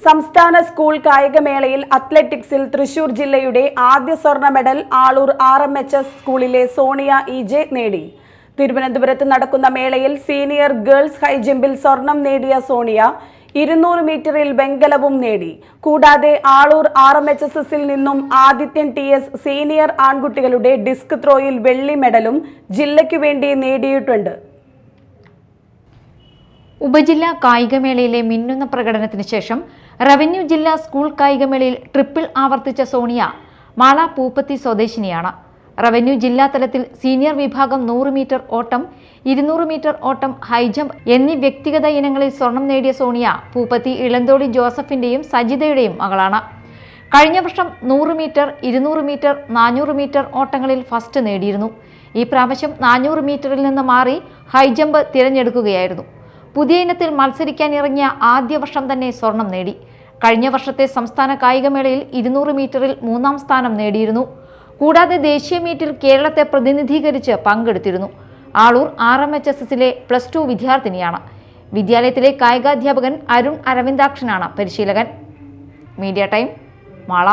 സംസ്ഥാന സ്കൂൾ കായികമേളയിൽ അത്ലറ്റിക്സിൽ തൃശൂർ ജില്ലയുടെ ആദ്യ സ്വർണ്ണ മെഡൽ ആളൂർ RMHS സ്കൂളിലെ സോണിയ EJ നേടി. തിരുവനന്തപുരത്ത് നടക്കുന്ന മേളയിൽ സീനിയർ ഗേൾസ് ഹൈജമ്പിൽ സ്വർണം നേടിയ സോണിയ 200 മീറ്ററിൽ വെങ്കലവും നേടി. കൂടാതെ ആളൂർ RMHSൽ നിന്നും ആദിത്യൻ TS സീനിയർ ആൺകുട്ടികളുടെ ഡിസ്ക് ത്രോയിൽ വെള്ളി മെഡലും ജില്ലയ്ക്കു വേണ്ടി നേടിയിട്ടുണ്ട്. ഉപജില്ലാ കായികമേളയിലെ മിന്നുന്ന പ്രകടനത്തിന് ശേഷം റവന്യൂ ജില്ലാ സ്കൂൾ കായികമേളയിൽ ട്രിപ്പിൾ ആവർത്തിച്ച സോണിയ മാള പൂപ്പത്തി സ്വദേശിനിയാണ്. റവന്യൂ ജില്ലാ തലത്തിൽ സീനിയർ വിഭാഗം 100 മീറ്റർ ഓട്ടം, 200 മീറ്റർ ഓട്ടം, ഹൈജമ്പ് എന്നീ വ്യക്തിഗത ഇനങ്ങളിൽ സ്വർണം നേടിയ സോണിയ പൂപ്പത്തി ഇളന്തോടി ജോസഫിന്റെയും സജിതയുടെയും മകളാണ്. കഴിഞ്ഞ വർഷം 100 മീറ്റർ, 200 മീറ്റർ, 400 മീറ്റർ ഓട്ടങ്ങളിൽ ഫസ്റ്റ് നേടിയിരുന്നു. ഈ പ്രാവശ്യം 400 മീറ്ററിൽ നിന്ന് മാറി ഹൈജമ്പ് തിരഞ്ഞെടുക്കുകയായിരുന്നു. പുതിയ ഇനത്തിൽ മത്സരിക്കാൻ ഇറങ്ങിയ ആദ്യ വർഷം തന്നെ സ്വർണം നേടി. കഴിഞ്ഞ വർഷത്തെ സംസ്ഥാന കായികമേളയിൽ 200 മീറ്ററിൽ 3ാം സ്ഥാനം നേടിയിരുന്നു. കൂടാതെ ദേശീയ മീറ്റിൽ കേരളത്തെ പ്രതിനിധീകരിച്ച് പങ്കെടുത്തിരുന്നു. ആളൂർ RMHSലെ +2 വിദ്യാർത്ഥിനിയാണ്. വിദ്യാലയത്തിലെ കായികാധ്യാപകൻ അരുൺ അരവിന്ദാക്ഷനാണ് പരിശീലകൻ. Media time, Mala.